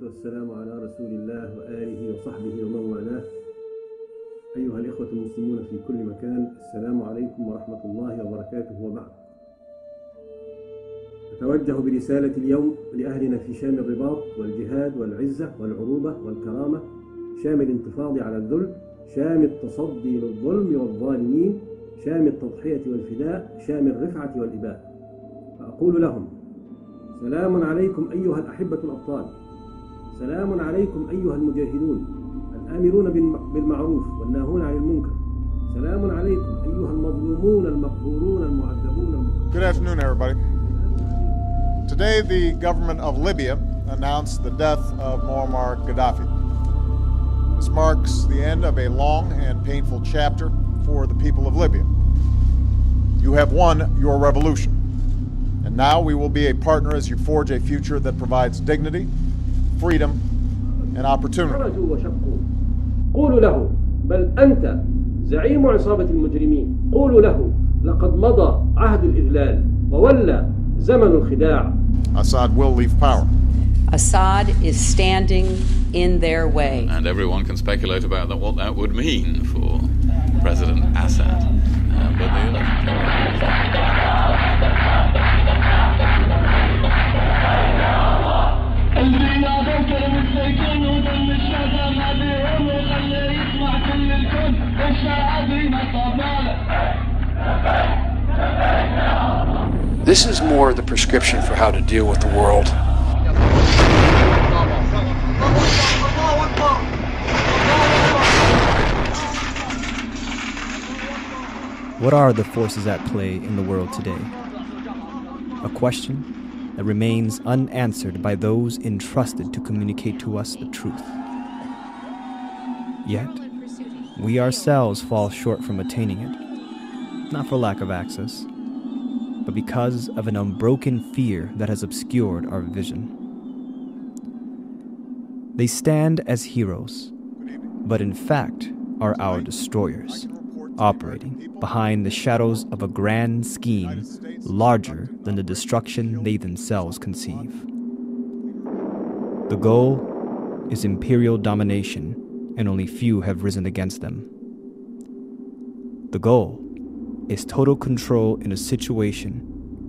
والسلام على رسول الله وآله وصحبه ومن والاه. أيها الإخوة المسلمون في كل مكان، السلام عليكم ورحمة الله وبركاته. وبعد، أتوجه برسالة اليوم لأهلنا في شام الرباط والجهاد والعزة والعروبة والكرامة، شام الانتفاض على الذل، شام التصدي للظلم والظالمين، شام التضحية والفداء، شام الرفعة والإباء. فأقول لهم: سلام عليكم أيها الأحبة الأبطال، سلام عليكم أيها المجاهدون الآمرون بالمعروف والناهون عن المنكر، سلام عليكم أيها المظلومون المقهورون المعذبون. Good afternoon, everybody. Today, the government of Libya announced the death of Muammar Gaddafi. This marks the end of a long and painful chapter for the people of Libya. You have won your revolution, and now we will be a partner as you forge a future that provides dignity, freedom, and opportunity. خرجوا وشقوا. قولوا له: بل أنت زعيم عصابة المجرمين. قولوا له: لقد مضى عهد الإذلال وولى زمن الخداع. Assad will leave power. Assad is standing in their way. And everyone can speculate about what that would mean for President Assad. But the This is more the prescription for how to deal with the world. What are the forces at play in the world today? A question that remains unanswered by those entrusted to communicate to us the truth. Yet, we ourselves fall short from attaining it, not for lack of access, but because of an unbroken fear that has obscured our vision. They stand as heroes, but in fact are our destroyers, operating behind the shadows of a grand scheme larger than the destruction they themselves conceive. The goal is imperial domination, and only few have risen against them. The goal is total control in a situation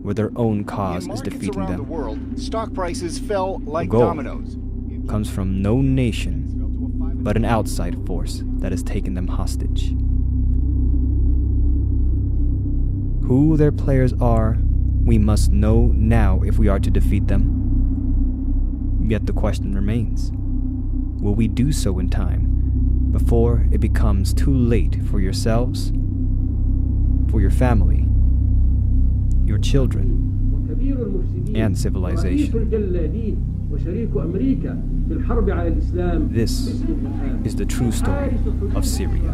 where their own cause is defeating them. The world, stock prices fell like the goal dominoes. Comes from no nation, but an outside force that has taken them hostage. Who their players are, we must know now if we are to defeat them. Yet the question remains: will we do so in time, before it becomes too late for yourselves, for your family, your children, and civilization? This is the true story of Syria.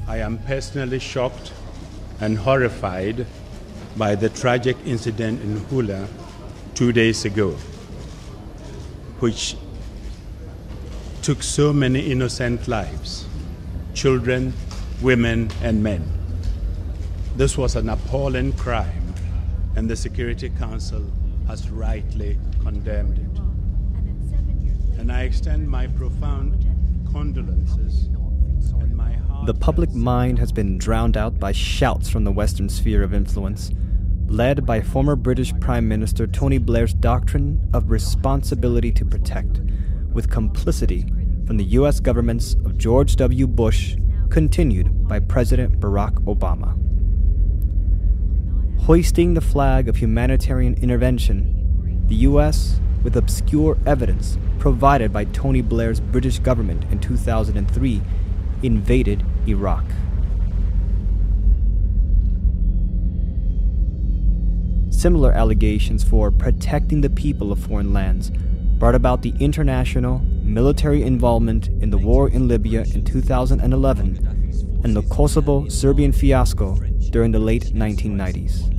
I am personally shocked and horrified by the tragic incident in Hula 2 days ago, which took so many innocent lives, children, women, and men. This was an appalling crime, and the Security Council has rightly condemned it. And I extend my profound condolences. The public mind has been drowned out by shouts from the Western sphere of influence, led by former British Prime Minister Tony Blair's doctrine of responsibility to protect, with complicity from the U.S. governments of George W. Bush, continued by President Barack Obama. Hoisting the flag of humanitarian intervention, the U.S., with obscure evidence provided by Tony Blair's British government in 2003, invaded Iraq. Similar allegations for protecting the people of foreign lands brought about the international military involvement in the war in Libya in 2011 and the Kosovo-Serbian fiasco during the late 1990s.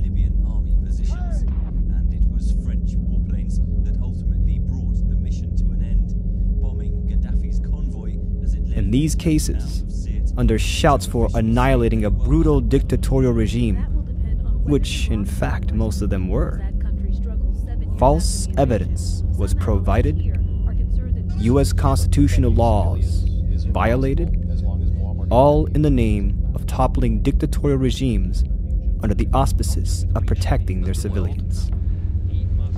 In these cases, under shouts for annihilating a brutal dictatorial regime, which in fact most of them were, false evidence was provided, U.S. constitutional laws violated, all in the name of toppling dictatorial regimes under the auspices of protecting their civilians.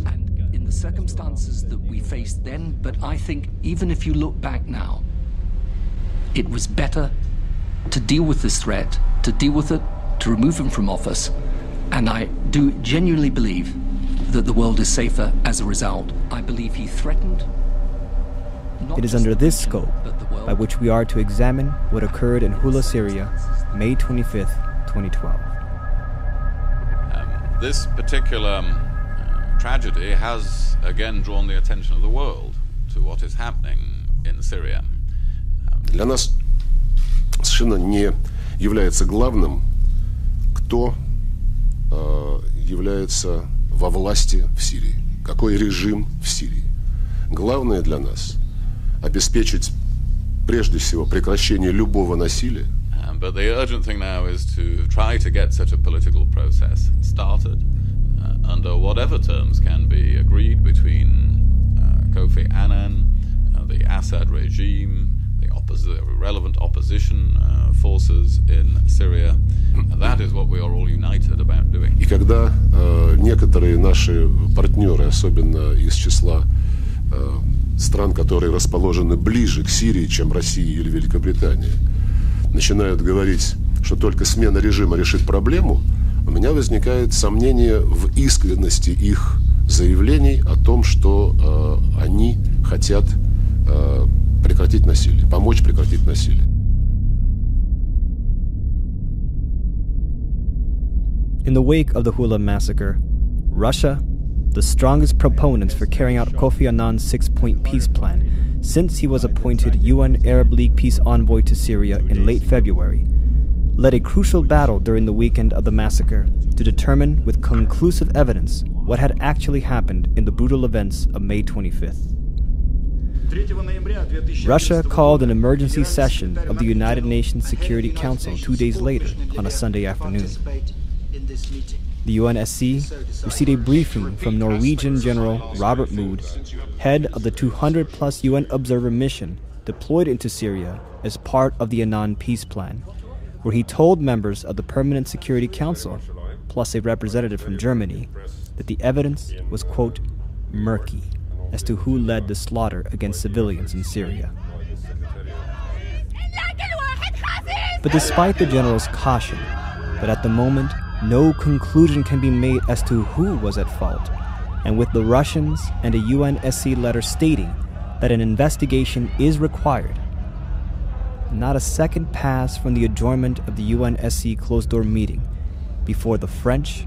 And in the circumstances that we faced then, but I think even if you look back now, it was better to deal with this threat, to deal with it, to remove him from office, and I do genuinely believe that the world is safer as a result. I believe he threatened. It is under this scope by which we are to examine what occurred in Hula, Syria, May 25th, 2012. This particular tragedy has again drawn the attention of the world to what is happening in Syria. Для нас совершенно не является главным, кто является во власти в Сирии, какой режим в Сирии. Главное для нас обеспечить прежде всего прекращение любого насилия. But the urgent thing now is to try to get such a political process started under whatever terms can be agreed between Kofi Annan, the Assad regime, the relevant opposition forces in Syria. That is what we are all united about doing. И когда некоторые наши партнеры, особенно из числа стран, которые расположены ближе к Сирии, чем Россия или Великобритания, начинают говорить, что только смена режима решит проблему, у меня возникает сомнение в искренности их заявлений о том, что они хотят прекратить насилие, помочь прекратить насилие. In the wake of the Hula massacre, Russia, the strongest proponents for carrying out Kofi Annan's six-point peace plan since he was appointed UN Arab League peace envoy to Syria in late February, led a crucial battle during the weekend of the massacre to determine with conclusive evidence what had actually happened in the brutal events of May 25th. Russia called an emergency session of the United Nations Security Council 2 days later on a Sunday afternoon. The UNSC received a briefing from Norwegian General Robert Mood, head of the 200-plus UN observer mission deployed into Syria as part of the Annan peace plan, where he told members of the Permanent Security Council, plus a representative from Germany, that the evidence was, quote, murky as to who led the slaughter against civilians in Syria. But despite the general's caution that at the moment no conclusion can be made as to who was at fault, and with the Russians and a UNSC letter stating that an investigation is required, not a second passed from the adjournment of the UNSC closed-door meeting before the French,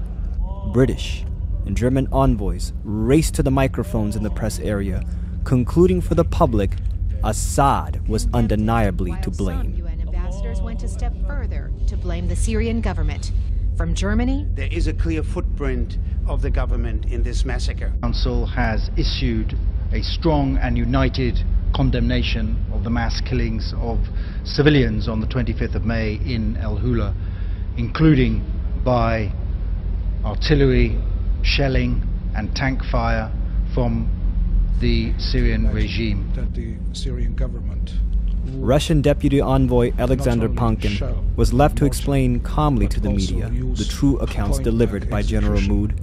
British, and German envoys raced to the microphones in the press area, concluding for the public Assad was undeniably to blame. UN ambassadors went a step further to blame the Syrian government. From Germany, there is a clear footprint of the government in this massacre. The Council has issued a strong and united condemnation of the mass killings of civilians on the 25th of May in El Hula, including by artillery, shelling and tank fire from the Syrian regime. That the Syrian government, Russian Deputy Envoy Alexander Pankin was left to explain calmly to the media the true accounts delivered by General Mood,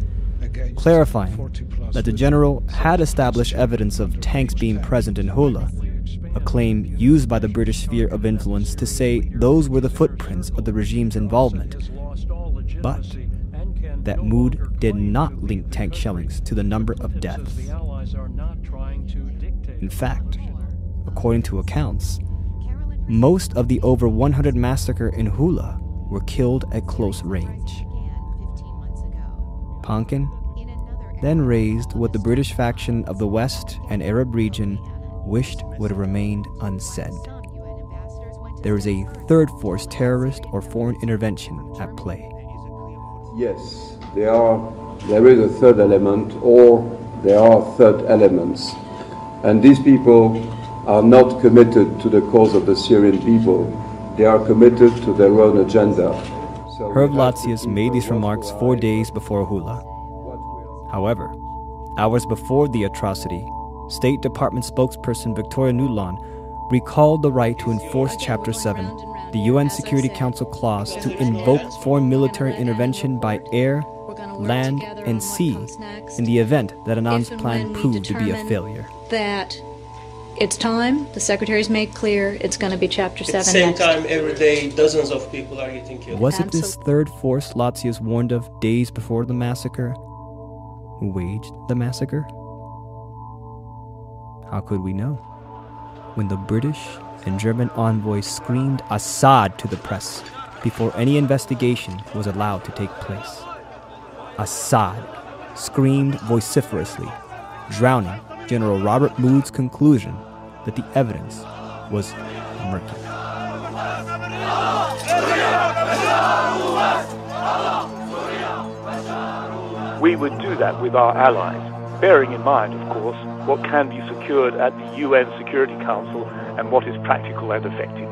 clarifying that the general had established evidence of tanks being present in Hula, a claim used by the British sphere of influence to say those were the footprints of the regime's involvement, but that Mood did not link tank shellings to the number of deaths. In fact, according to accounts, most of the over 100 massacre in Hula were killed at close range. Pankin then raised what the British faction of the West and Arab region wished would have remained unsaid. There is a third force terrorist or foreign intervention at play. Yes, there is a third element, or there are third elements. And these people are not committed to the cause of the Syrian people. They are committed to their own agenda. Herb Latsius made these remarks 4 days before Hula. However, hours before the atrocity, State Department spokesperson Victoria Nuland recalled the right to enforce Chapter 7, the UN Security Council clause to invoke foreign military intervention by air, land, and sea in the event that Annan's plan proved to be a failure. That it's time, the Secretary's made clear, it's going to be Chapter 7 At the same next. time, every day, dozens of people are getting killed. Was it this third force Latsius warned of days before the massacre who waged the massacre? How could we know? When the British and German envoys screamed Assad to the press before any investigation was allowed to take place. Assad screamed vociferously, drowning General Robert Mood's conclusion that the evidence was murky. We would do that with our allies, bearing in mind, of course, what can be secured at the UN Security Council and what is practical and effective.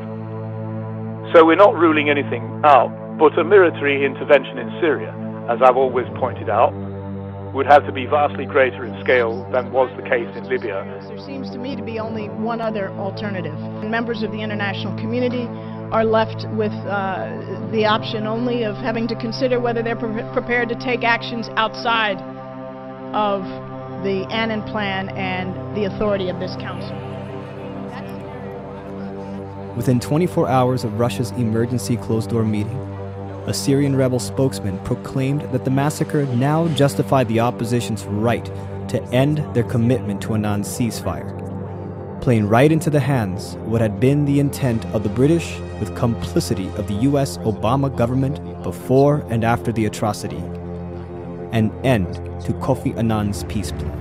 So we're not ruling anything out, but a military intervention in Syria, as I've always pointed out, would have to be vastly greater in scale than was the case in Libya. There seems to me to be only one other alternative. Members of the international community are left with the option only of having to consider whether they're prepared to take actions outside of the Annan Plan and the authority of this council. Within 24 hours of Russia's emergency closed-door meeting, a Syrian rebel spokesman proclaimed that the massacre now justified the opposition's right to end their commitment to Annan's ceasefire, playing right into the hands what had been the intent of the British with complicity of the U.S. Obama government before and after the atrocity, an end to Kofi Annan's peace plan.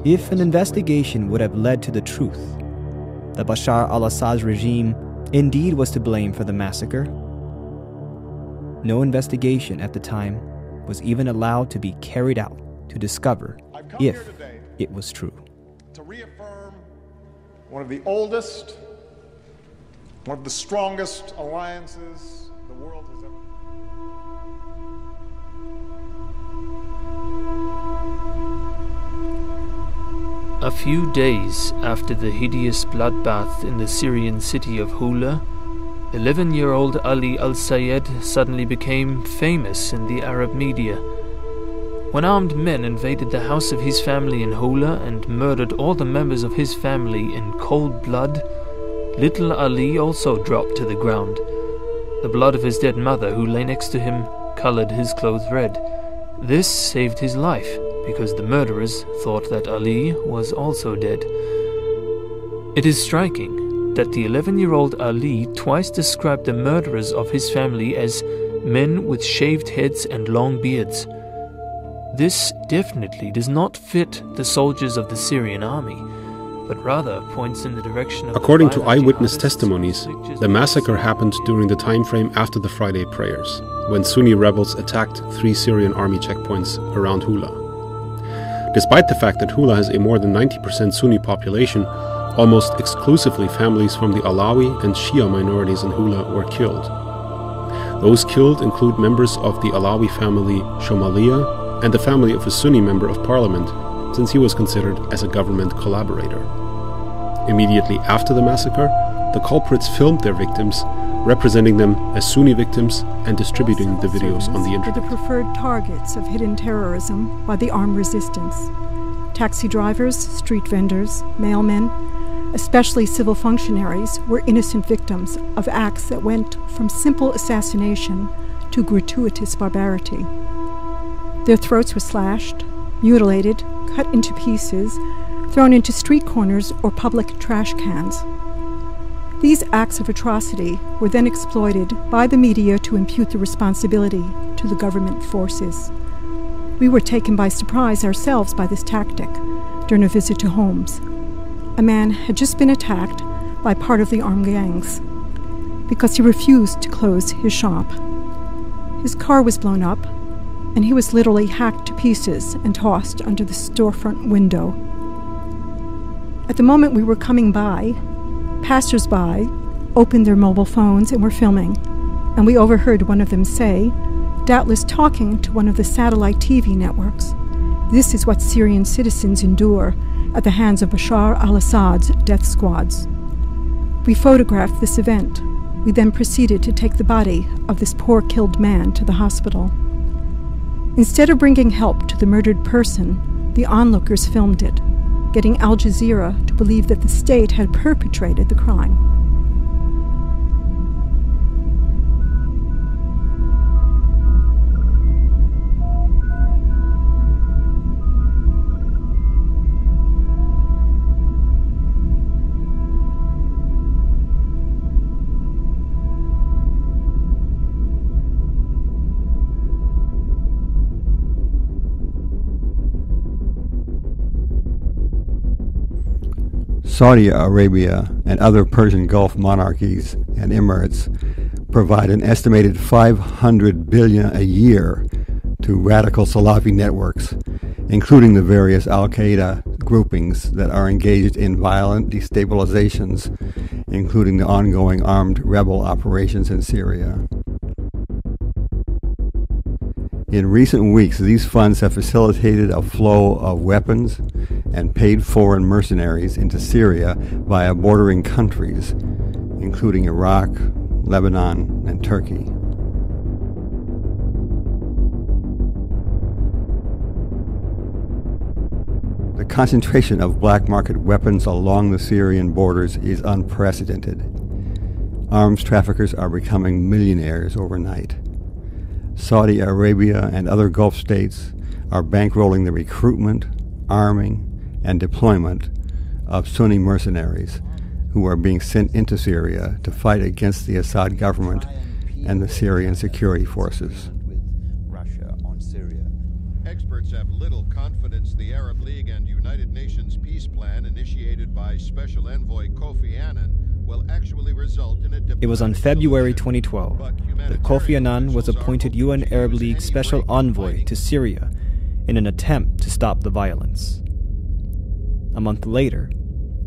If an investigation would have led to the truth that Bashar al-Assad's regime indeed was to blame for the massacre, no investigation at the time was even allowed to be carried out to discover if it was true. To reaffirm one of the oldest, one of the strongest alliances the world has ever. A few days after the hideous bloodbath in the Syrian city of Hula, 11-year-old Ali al-Sayed suddenly became famous in the Arab media. When armed men invaded the house of his family in Hula and murdered all the members of his family in cold blood, little Ali also dropped to the ground. The blood of his dead mother, who lay next to him, colored his clothes red. This saved his life, because the murderers thought that Ali was also dead. It is striking that the 11-year-old Ali twice described the murderers of his family as men with shaved heads and long beards. This definitely does not fit the soldiers of the Syrian army, but rather points in the direction of... According to eyewitness testimonies, the massacre happened during the time frame after the Friday prayers, when Sunni rebels attacked 3 Syrian army checkpoints around Hula. Despite the fact that Hula has a more than 90% Sunni population, almost exclusively families from the Alawi and Shia minorities in Hula were killed. Those killed include members of the Alawi family Shomalia and the family of a Sunni member of parliament, since he was considered as a government collaborator. Immediately after the massacre, the culprits filmed their victims, representing them as Sunni victims and distributing the videos on the internet. Are the preferred targets of hidden terrorism by the armed resistance. Taxi drivers, street vendors, mailmen, especially civil functionaries, were innocent victims of acts that went from simple assassination to gratuitous barbarity. Their throats were slashed, mutilated, cut into pieces, thrown into street corners or public trash cans. These acts of atrocity were then exploited by the media to impute the responsibility to the government forces. We were taken by surprise ourselves by this tactic, during a visit to Homs. A man had just been attacked by part of the armed gangs because he refused to close his shop. His car was blown up, and he was literally hacked to pieces and tossed under the storefront window. At the moment we were coming by, passers-by opened their mobile phones and were filming, and we overheard one of them say, doubtless talking to one of the satellite TV networks, "This is what Syrian citizens endure at the hands of Bashar al-Assad's death squads." We photographed this event. We then proceeded to take the body of this poor killed man to the hospital. Instead of bringing help to the murdered person, the onlookers filmed it, getting Al Jazeera to believe that the state had perpetrated the crime. Saudi Arabia and other Persian Gulf monarchies and emirates provide an estimated $500 billion a year to radical Salafi networks, including the various Al-Qaeda groupings that are engaged in violent destabilizations, including the ongoing armed rebel operations in Syria. In recent weeks, these funds have facilitated a flow of weapons and paid foreign mercenaries into Syria via bordering countries, including Iraq, Lebanon, and Turkey. The concentration of black market weapons along the Syrian borders is unprecedented. Arms traffickers are becoming millionaires overnight. Saudi Arabia and other Gulf states are bankrolling the recruitment, arming, and deployment of Sunni mercenaries who are being sent into Syria to fight against the Assad government and the Syrian security forces. Experts have little confidence the Arab League and United Nations peace plan initiated by Special Envoy Kofi Annan will actually result in a It was on February 2012 that Kofi Annan was appointed UN Arab League Special Envoy to Syria in an attempt to stop the violence. A month later,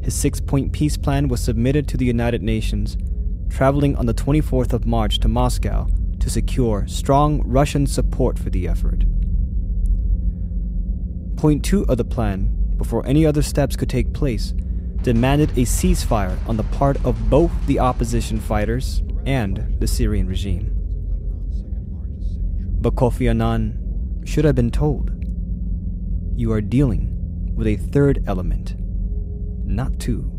his 6-point peace plan was submitted to the United Nations, traveling on the 24th of March to Moscow to secure strong Russian support for the effort. Point 2 of the plan, before any other steps could take place, demanded a ceasefire on the part of both the opposition fighters and the Syrian regime. But Kofi Annan should have been told, you are dealing with a third element, not two.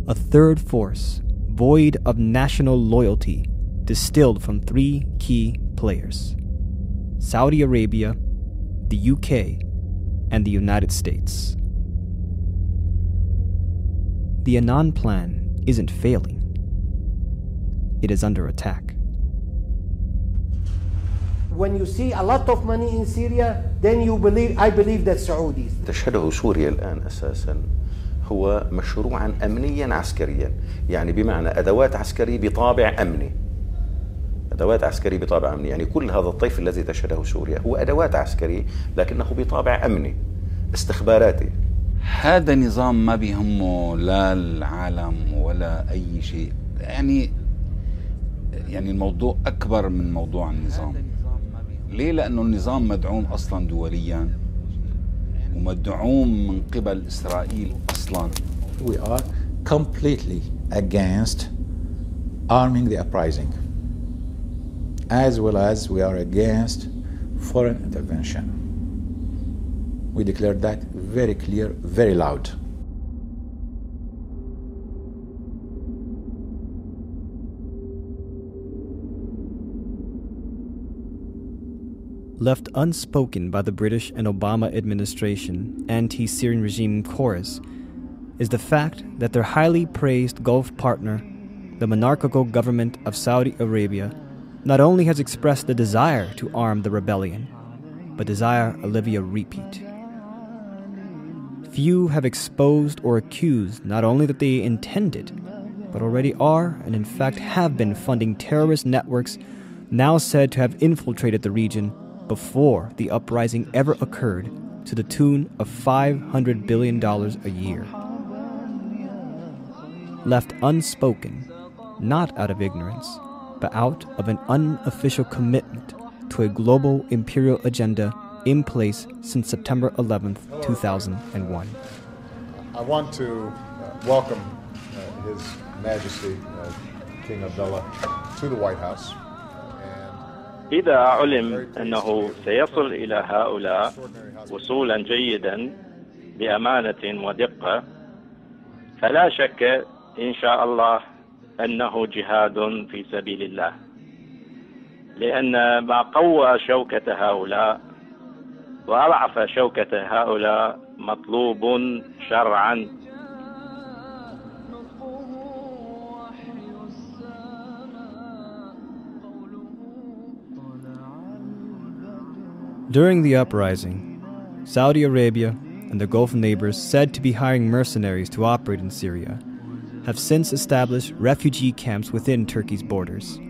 A third force, void of national loyalty, distilled from 3 key players: Saudi Arabia, the UK, and the United States. The Annan plan isn't failing. It is under attack. When you see a lot of money in Syria, then I believe that Saudis. تشهده سوريا الآن أساسا هو مشروعا أمنيا عسكريا، يعني بمعنى أدوات عسكرية بطابع أمني. أدوات عسكرية بطابع أمني، يعني كل هذا الطيف الذي تشهده سوريا هو أدوات عسكرية لكنه بطابع أمني استخباراتي. هذا نظام ما بيهمه لا العالم ولا أي شيء، يعني الموضوع أكبر من موضوع النظام. ليه؟ لأنه النظام مدعوم أصلا دوليا ومدعوم من قبل إسرائيل أصلا. We are completely against arming the uprising, as well as we are against foreign intervention. We declare that very clear, very loud. Left unspoken by the British and Obama administration anti-Syrian regime chorus is the fact that their highly praised Gulf partner, the monarchical government of Saudi Arabia, not only has expressed the desire to arm the rebellion, but desire a Libya repeat. Few have exposed or accused not only that they intended, but already are, and in fact have been funding terrorist networks now said to have infiltrated the region before the uprising ever occurred, to the tune of $500 billion a year. Left unspoken, not out of ignorance, but out of an unofficial commitment to a global imperial agenda in place since September 11th, 2001. I want to welcome His Majesty King Abdullah to the White House. إذا علم أنه سيصل إلى هؤلاء وصولا جيدا بأمانة ودقة، فلا شك إن شاء الله أنه جهاد في سبيل الله، لأن ما قوى شوكة هؤلاء وأضعف شوكة هؤلاء مطلوب شرعا. During the uprising, Saudi Arabia and the Gulf neighbors said to be hiring mercenaries to operate in Syria have since established refugee camps within Turkey's borders.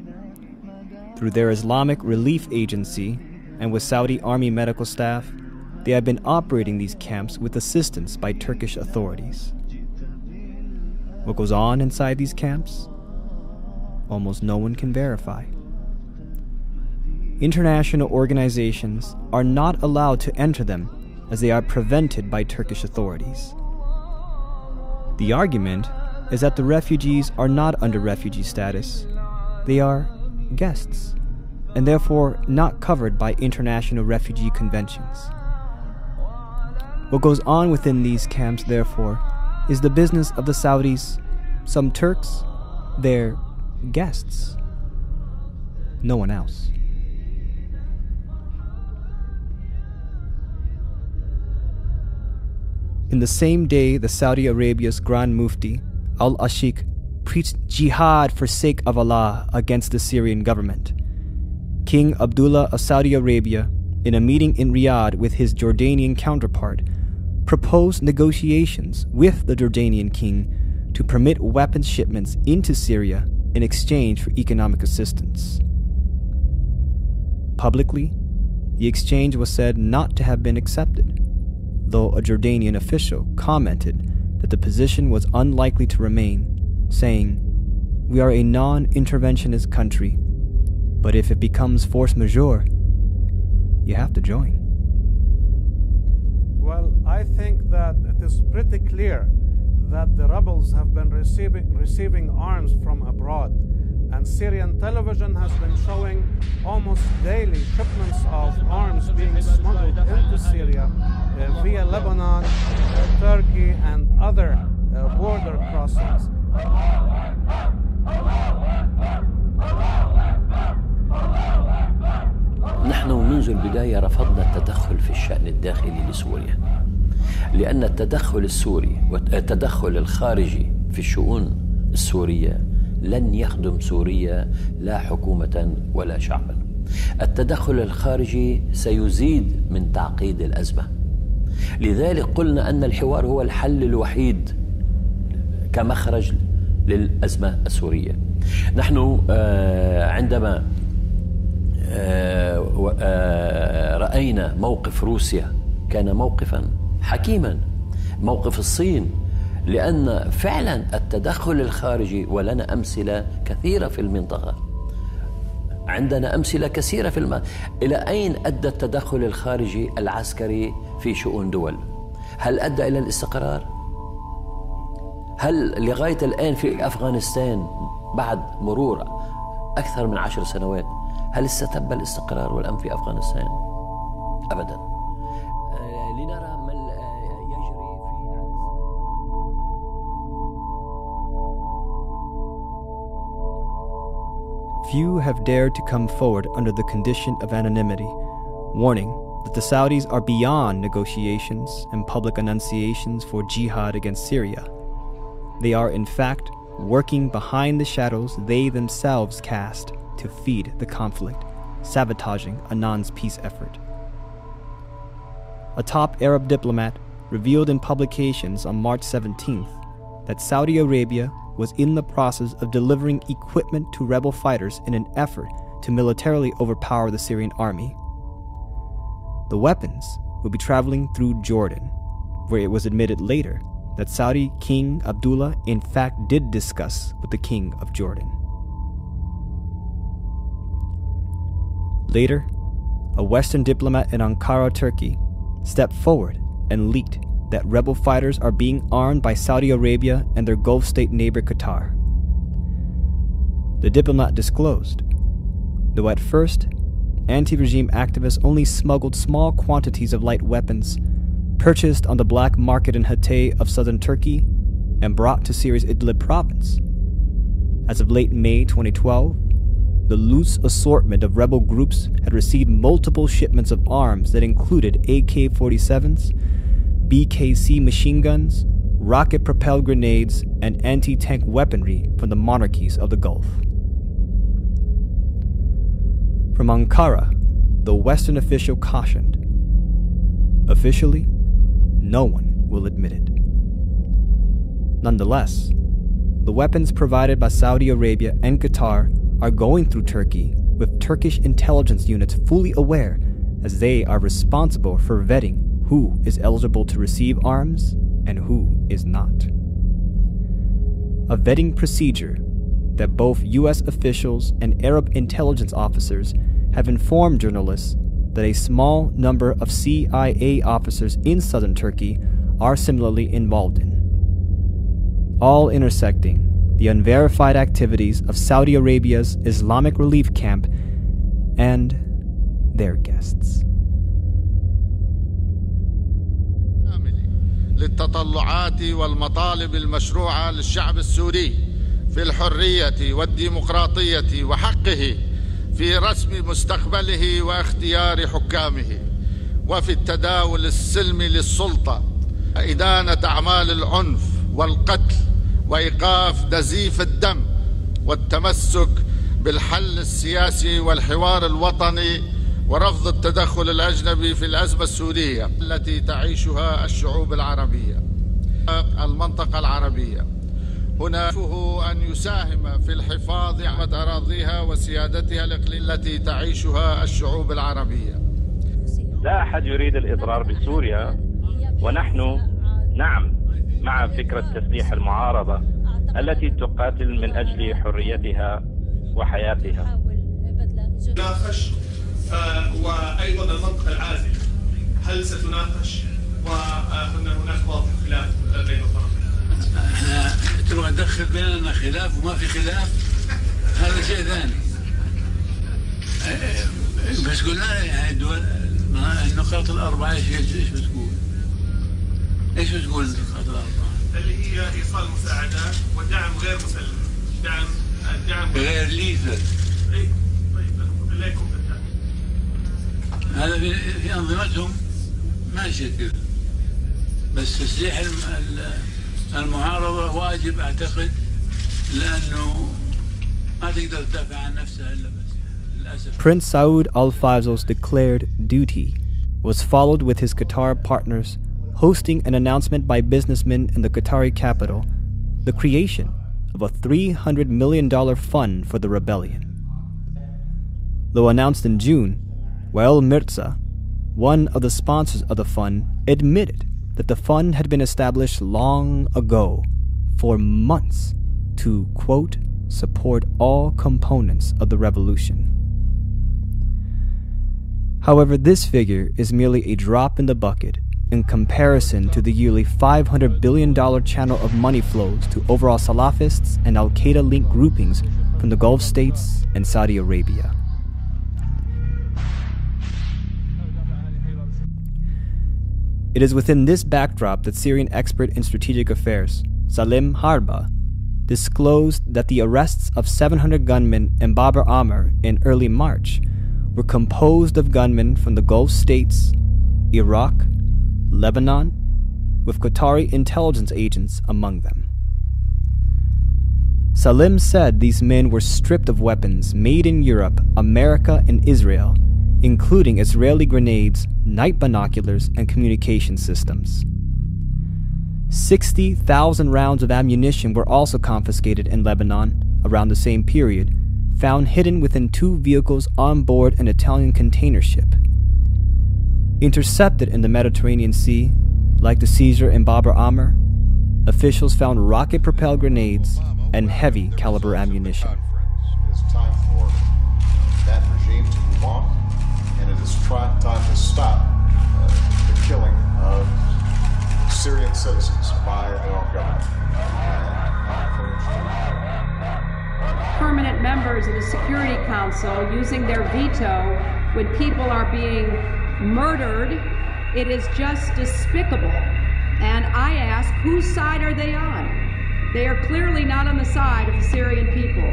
Through their Islamic Relief Agency and with Saudi Army medical staff, they have been operating these camps with assistance by Turkish authorities. What goes on inside these camps? Almost no one can verify. International organizations are not allowed to enter them as they are prevented by Turkish authorities. The argument is that the refugees are not under refugee status. They are guests, and therefore not covered by international refugee conventions. What goes on within these camps, therefore, is the business of the Saudis, some Turks, their guests. No one else. In the same day, the Saudi Arabia's Grand Mufti, Al-Ashik, preached jihad for sake of Allah against the Syrian government. King Abdullah of Saudi Arabia, in a meeting in Riyadh with his Jordanian counterpart, proposed negotiations with the Jordanian king to permit weapons shipments into Syria in exchange for economic assistance. Publicly, the exchange was said not to have been accepted, though a Jordanian official commented that the position was unlikely to remain, saying, "We are a non-interventionist country, but if it becomes force majeure, you have to join." Well, I think that it is pretty clear that the rebels have been receiving arms from abroad, and Syrian television has been showing almost daily shipments of arms being smuggled into Syria via Lebanon, Turkey, and other border crossings. نحن منذ البداية رفضنا التدخل في الشأن الداخلي لسوريا، لأن التدخل السوري والتدخل الخارجي في الشؤون السورية لن يخدم سوريا لا حكومة ولا شعبا. التدخل الخارجي سيزيد من تعقيد الأزمة، لذلك قلنا أن الحوار هو الحل الوحيد كمخرج للأزمة السورية. نحن عندما رأينا موقف روسيا كان موقفا حكيما، موقف الصين، لأن فعلا التدخل الخارجي، ولنا أمثلة كثيرة في المنطقة، عندنا أمثلة كثيرة في المنطقة. إلى أين أدى التدخل الخارجي العسكري في شؤون دول؟ هل أدى إلى الاستقرار؟ هل لغاية الآن في أفغانستان بعد مرور أكثر من 10 سنوات هل استتب الاستقرار والأمن في أفغانستان؟ أبدا. لنرى ما يجري في Few have dared to come forward under the condition of anonymity, warning that the Saudis are beyond negotiations and public annunciations for jihad against Syria. They are, in fact, working behind the shadows they themselves cast to feed the conflict, sabotaging Annan's peace effort. A top Arab diplomat revealed in publications on March 17th that Saudi Arabia was in the process of delivering equipment to rebel fighters in an effort to militarily overpower the Syrian army. The weapons would be traveling through Jordan, where it was admitted later that Saudi King Abdullah in fact did discuss with the King of Jordan. Later, a Western diplomat in Ankara, Turkey, stepped forward and leaked that rebel fighters are being armed by Saudi Arabia and their Gulf state neighbor Qatar. The diplomat disclosed, though at first, anti-regime activists only smuggled small quantities of light weapons purchased on the black market in Hatay of southern Turkey and brought to Syria's Idlib province. As of late May 2012, the loose assortment of rebel groups had received multiple shipments of arms that included AK-47s, BKC machine guns, rocket-propelled grenades, and anti-tank weaponry from the monarchies of the Gulf. From Ankara, the Western official cautioned, officially, no one will admit it. Nonetheless, the weapons provided by Saudi Arabia and Qatar are going through Turkey, with Turkish intelligence units fully aware, as they are responsible for vetting who is eligible to receive arms and who is not. A vetting procedure that both U.S. officials and Arab intelligence officers have informed journalists that a small number of CIA officers in southern Turkey are similarly involved in, all intersecting the unverified activities of Saudi Arabia's Islamic Relief Camp and their guests. للتطلعات والمطالب المشروعة للشعب السوري في الحرية والديمقراطية وحقه في رسم مستقبله واختيار حكامه وفي التداول السلمي للسلطة، إدانة أعمال العنف والقتل وإيقاف نزيف الدم والتمسك بالحل السياسي والحوار الوطني ورفض التدخل الأجنبي في الأزمة السورية التي تعيشها الشعوب العربية المنطقة العربية. هدفه أن يساهم في الحفاظ على أراضيها وسيادتها الإقليمية التي تعيشها الشعوب العربية. لا أحد يريد الإضرار بسوريا، ونحن نعم مع فكرة تسليح المعارضة التي تقاتل من أجل حريتها وحياتها. تناقش وأيضا المنطقة العازلة هل ستناقش؟ وهناك واضح خلاف بين الطرفين. احنا تروح تدخل بيننا خلاف وما في خلاف، هذا شيء ثاني. بس قلنا يعني الدول النقاط الأربعة ايش بتقول؟ ايش بتقول النقاط الأربعة؟ اللي هي إيصال مساعدات ودعم غير مسلم، الدعم غير ليثل. اي طيب اللي يكون بالدعم. هذا في أنظمتهم ماشي كذا، بس تسليح المعارضة واجب أعتقد، لأنه ما تقدر تدافع عن نفسها إلا بس للأسف. Prince Saud Al Faisal's declared duty was followed with his Qatar partners hosting an announcement by businessmen in the Qatari capital, the creation of a $300 million fund for the rebellion. Though announced in June, Wael Mirza, one of the sponsors of the fund, admitted that the fund had been established long ago, for months, to, quote, support all components of the revolution. However, this figure is merely a drop in the bucket in comparison to the yearly $500 billion channel of money flows to overall Salafists and Al-Qaeda-linked groupings from the Gulf states and Saudi Arabia. It is within this backdrop that Syrian expert in strategic affairs, Salim Harba, disclosed that the arrests of 700 gunmen in Bab al-Amr in early March were composed of gunmen from the Gulf states, Iraq, Lebanon, with Qatari intelligence agents among them. Salim said these men were stripped of weapons made in Europe, America, and Israel, including Israeli grenades, night binoculars, and communication systems. 60,000 rounds of ammunition were also confiscated in Lebanon around the same period, found hidden within 2 vehicles on board an Italian container ship. Intercepted in the Mediterranean Sea, like the seizure in Bab el-Amr, officials found rocket-propelled grenades and heavy-caliber ammunition. It's time for that regime to move on, and it is time to stop the killing of Syrian citizens by Al-Qaeda. Permanent members of the Security Council using their veto when people are being murdered, it is just despicable. And I ask, whose side are they on? They are clearly not on the side of the Syrian people.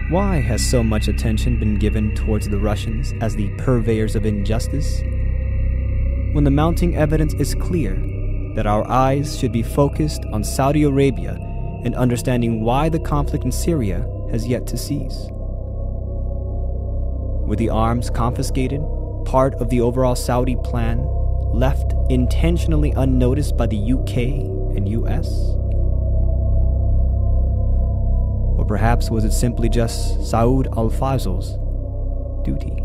Why has so much attention been given towards the Russians as the purveyors of injustice, when the mounting evidence is clear that our eyes should be focused on Saudi Arabia and understanding why the conflict in Syria has yet to cease? Were the arms confiscated part of the overall Saudi plan, left intentionally unnoticed by the UK and US? Or perhaps was it simply just Saud al-Fazl's duty?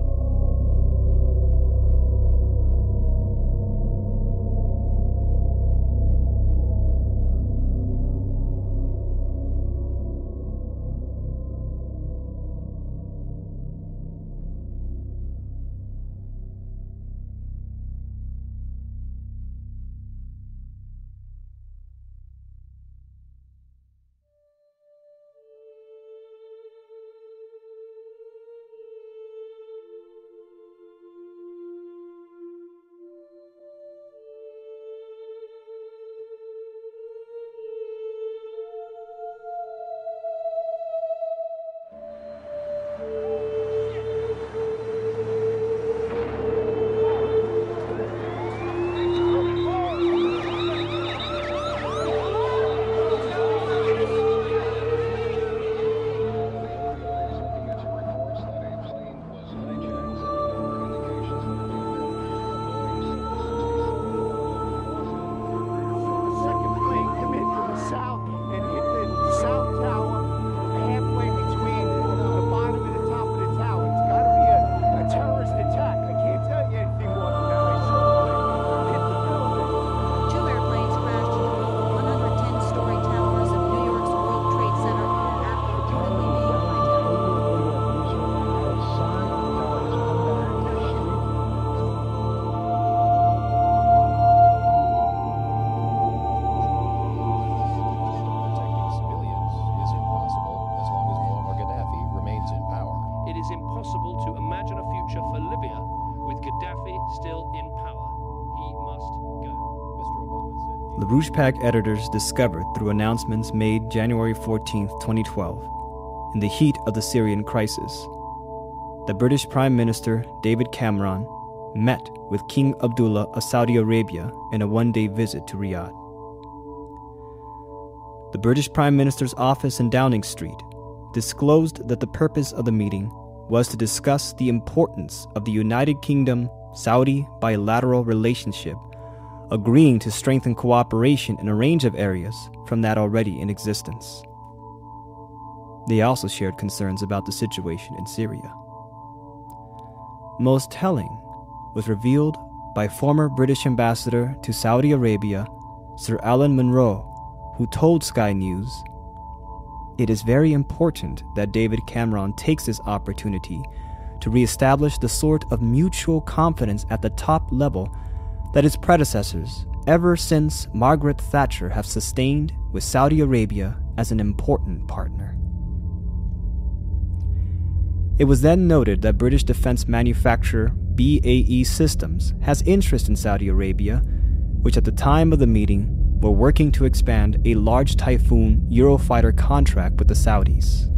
LaRouche Pack editors discovered through announcements made January 14, 2012, in the heat of the Syrian crisis, that British Prime Minister David Cameron met with King Abdullah of Saudi Arabia in a one-day visit to Riyadh. The British Prime Minister's office in Downing Street disclosed that the purpose of the meeting was to discuss the importance of the United Kingdom-Saudi bilateral relationship, agreeing to strengthen cooperation in a range of areas from that already in existence. They also shared concerns about the situation in Syria. Most telling was revealed by former British ambassador to Saudi Arabia, Sir Alan Munro, who told Sky News, "It is very important that David Cameron takes this opportunity to re-establish the sort of mutual confidence at the top level that his predecessors, ever since Margaret Thatcher, have sustained with Saudi Arabia as an important partner." It was then noted that British defense manufacturer BAE Systems has interest in Saudi Arabia, which at the time of the meeting were working to expand a large Typhoon Eurofighter contract with the Saudis.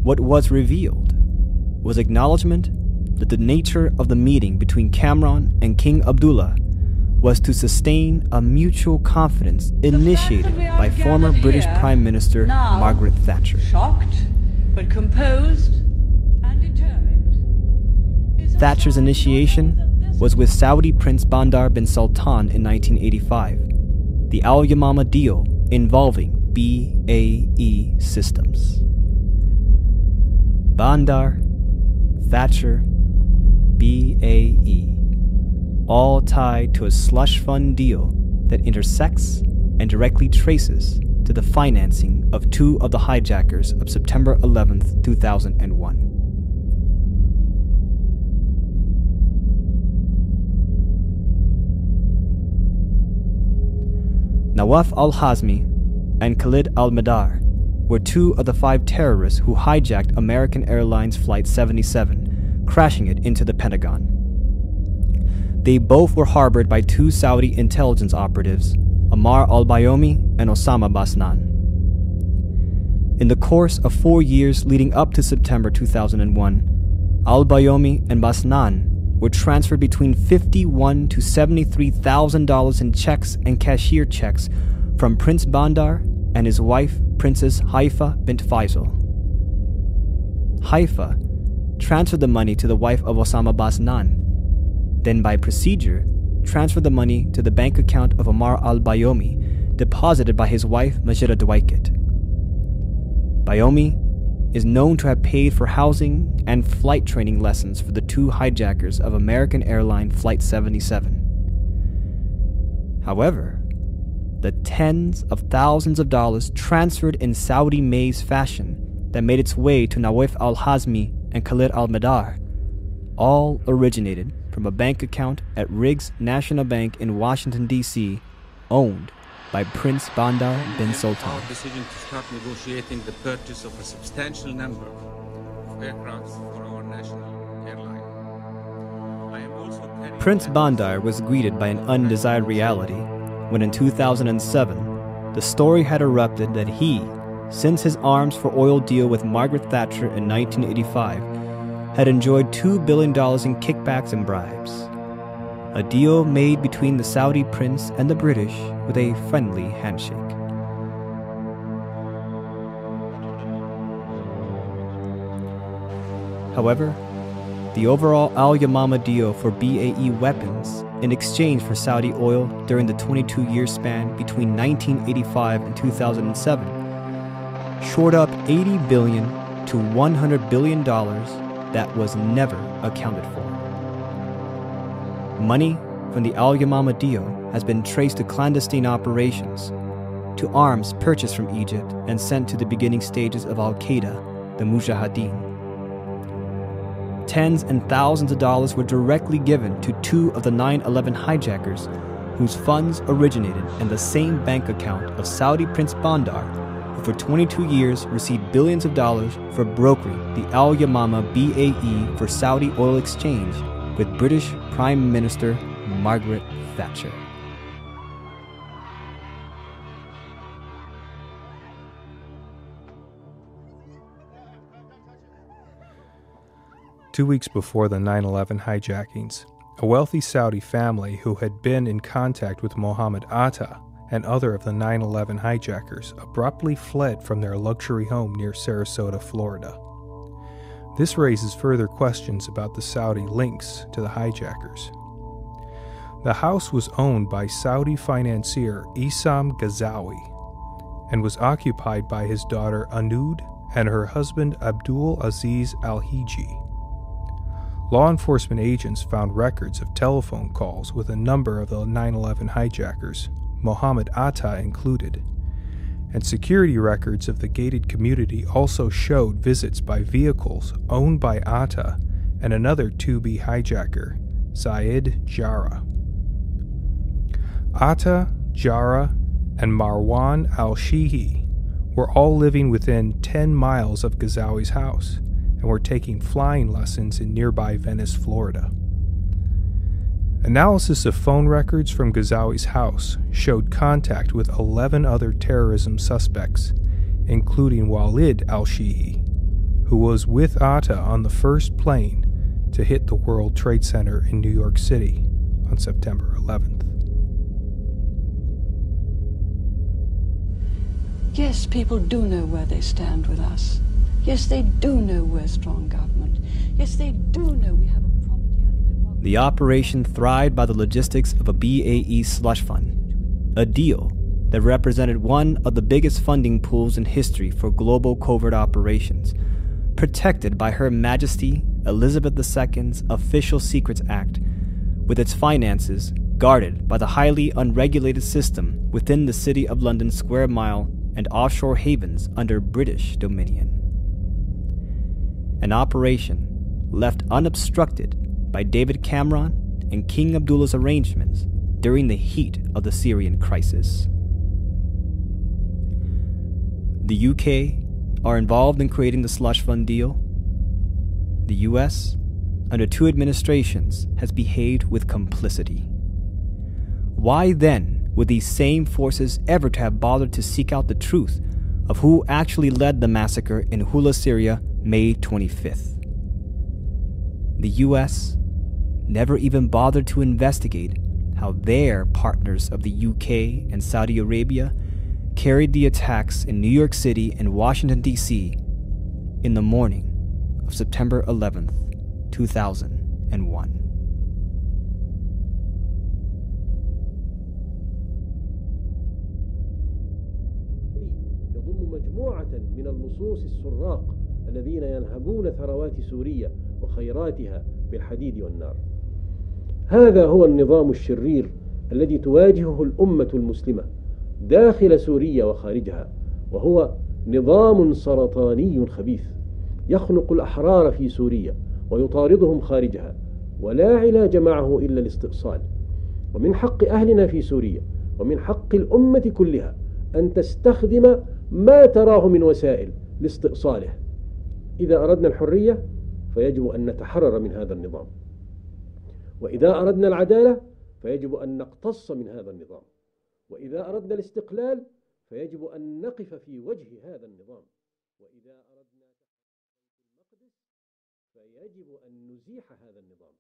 What was revealed was acknowledgement that the nature of the meeting between Cameron and King Abdullah was to sustain a mutual confidence initiated by former British Prime Minister Margaret Thatcher. Shocked, but composed and determined, is Thatcher's initiation was with Saudi Prince Bandar bin Sultan in 1985, the Al-Yamama deal involving BAE Systems. Bandar, Thatcher, BAE, all tied to a slush fund deal that intersects and directly traces to the financing of two of the hijackers of September 11th, 2001. Nawaf al-Hazmi and Khalid al-Madar were two of the 5 terrorists who hijacked American Airlines Flight 77, crashing it into the Pentagon. They both were harbored by 2 Saudi intelligence operatives, Ammar al-Bayoumi and Osama Basnan. In the course of 4 years leading up to September 2001, al-Bayoumi and Basnan were transferred between $51,000 to $73,000 in checks and cashier checks from Prince Bandar and his wife, Princess Haifa bint Faisal. Haifa transferred the money to the wife of Osama Basnan, then by procedure transferred the money to the bank account of Ammar al-Bayoumi, deposited by his wife Majida Dwight. Bayoumi is known to have paid for housing and flight training lessons for the 2 hijackers of American Airlines Flight 77. However, the tens of thousands of dollars transferred in Saudi maze fashion that made its way to Nawaf al-Hazmi and Khalid al-Madar all originated from a bank account at Riggs National Bank in Washington, D.C., owned by Prince Bandar bin Sultan. Our decision to start negotiating the purchase of a substantial number of aircraft for our national airline. Prince Bandar was greeted by an undesired reality when in 2007, the story had erupted that he, since his arms for oil deal with Margaret Thatcher in 1985, had enjoyed $2 billion in kickbacks and bribes. A deal made between the Saudi prince and the British with a friendly handshake. However, the overall Al-Yamama deal for BAE weapons in exchange for Saudi oil during the 22-year span between 1985 and 2007 shored up $80 billion to $100 billion that was never accounted for. Money from the Al-Yamama deal has been traced to clandestine operations, to arms purchased from Egypt and sent to the beginning stages of Al-Qaeda, the Mujahideen. Tens and thousands of dollars were directly given to 2 of the 9/11 hijackers, whose funds originated in the same bank account of Saudi Prince Bandar, who for 22 years received billions of dollars for brokering the Al-Yamama BAE for Saudi oil exchange with British Prime Minister Margaret Thatcher. Two weeks before the 9/11 hijackings, a wealthy Saudi family who had been in contact with Mohammed Atta and other of the 9/11 hijackers abruptly fled from their luxury home near Sarasota, Florida. This raises further questions about the Saudi links to the hijackers. The house was owned by Saudi financier Issam Ghazawi and was occupied by his daughter Anud and her husband Abdul Aziz Al-Hiji. Law enforcement agents found records of telephone calls with a number of the 9/11 hijackers, Mohammed Atta included, and security records of the gated community also showed visits by vehicles owned by Atta and another 2B hijacker, Zayed Jarrah. Atta, Jarrah, and Marwan al-Shihi were all living within 10 miles of Ghazawi's house and were taking flying lessons in nearby Venice, Florida. Analysis of phone records from Ghazawi's house showed contact with 11 other terrorism suspects, including Walid al-Shihi, who was with Atta on the first plane to hit the World Trade Center in New York City on September 11th. Yes, people do know where they stand with us. Yes, they do know we're strong government. Yes, they do know we have a property. The operation thrived by the logistics of a BAE slush fund, a deal that represented one of the biggest funding pools in history for global covert operations, protected by Her Majesty Elizabeth II's Official Secrets Act, with its finances guarded by the highly unregulated system within the City of London square mile and offshore havens under British dominion. An operation left unobstructed by David Cameron and King Abdullah's arrangements during the heat of the Syrian crisis. The UK are involved in creating the slush fund deal. The US, under 2 administrations, has behaved with complicity. Why then would these same forces ever to have bothered to seek out the truth of who actually led the massacre in Hula, Syria, May 25th? The US never even bothered to investigate how their partners of the UK and Saudi Arabia carried the attacks in New York City and Washington, D.C. in the morning of September 11th, 2001. يضم مجموعة من اللصوص السراق الذين ينهبون ثروات سوريا وخيراتها بالحديد والنار. هذا هو النظام الشرير الذي تواجهه الأمة المسلمة داخل سوريا وخارجها، وهو نظام سرطاني خبيث يخنق الأحرار في سوريا ويطاردهم خارجها، ولا علاج معه إلا الاستئصال. ومن حق أهلنا في سوريا ومن حق الأمة كلها أن تستخدم ما تراه من وسائل لاستئصاله. إذا أردنا الحرية فيجب أن نتحرر من هذا النظام، وإذا أردنا العدالة فيجب أن نقتص من هذا النظام، وإذا أردنا الاستقلال فيجب أن نقف في وجه هذا النظام، وإذا أردنا المقدس فيجب أن نزيح هذا النظام.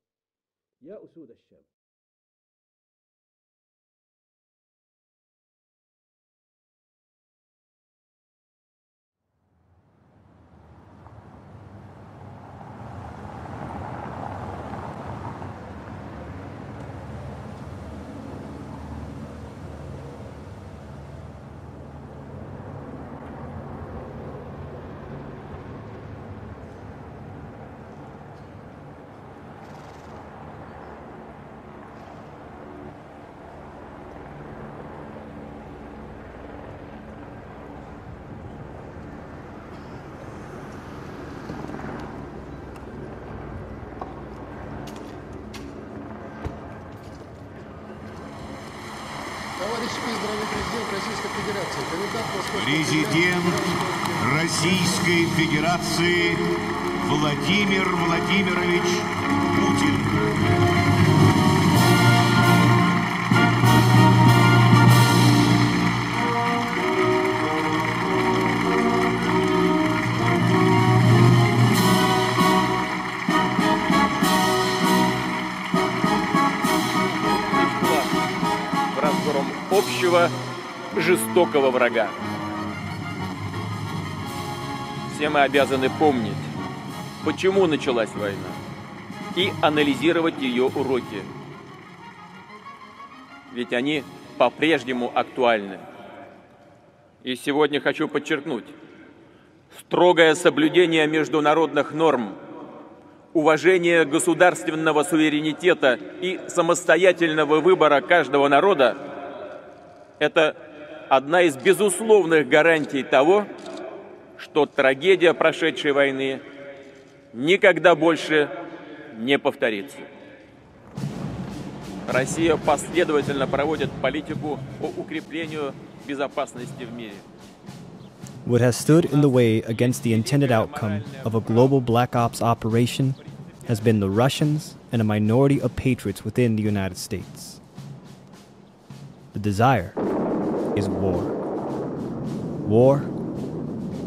يا أسود الشام، Президент Российской Федерации Владимир Владимирович Путин. Общего жестокого врага. Все мы обязаны помнить, почему началась война, и анализировать ее уроки. Ведь они по-прежнему актуальны. И сегодня хочу подчеркнуть: строгое соблюдение международных норм, уважение государственного суверенитета и самостоятельного выбора каждого народа – это одна из безусловных гарантий того, что трагедия прошедшей войны никогда больше не повторится. Россия последовательно проводит политику по укреплению безопасности в мире. What has stood in the way against the intended outcome of a global black ops operation has been the Russians and a minority of patriots within the United States. The desire is war. War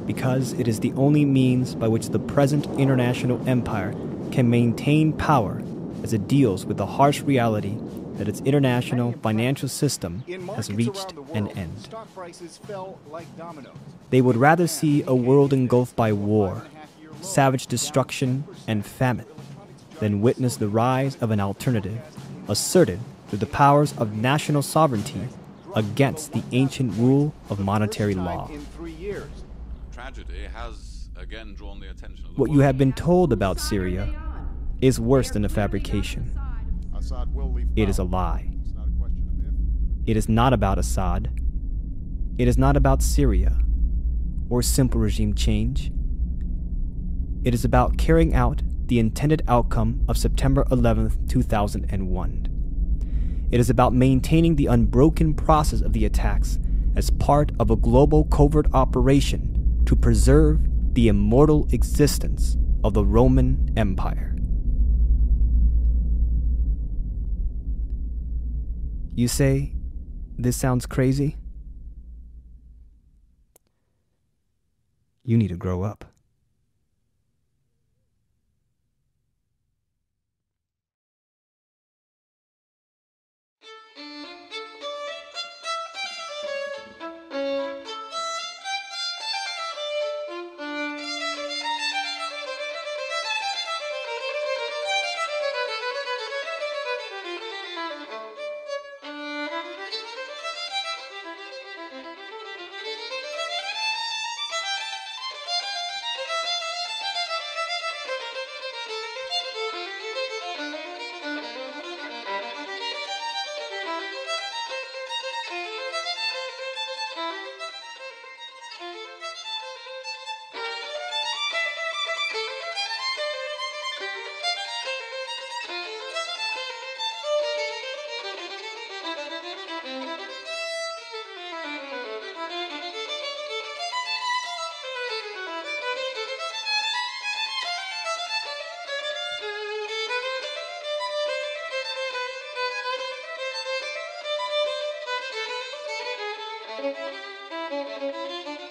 because it is the only means by which the present international empire can maintain power as it deals with the harsh reality that its international financial system has reached an end. They would rather see a world engulfed by war, savage destruction, and famine then witnessed the rise of an alternative asserted through the powers of national sovereignty against the ancient rule of monetary law. Tragedy has again drawn the attention of the What you have been told about Syria is worse than a fabrication. It is a lie. It is not about Assad. It is not about Syria or simple regime change. It is about carrying out the intended outcome of September 11th, 2001. It is about maintaining the unbroken process of the attacks as part of a global covert operation to preserve the immortal existence of the Roman Empire. You say, this sounds crazy? You need to grow up. Thank you.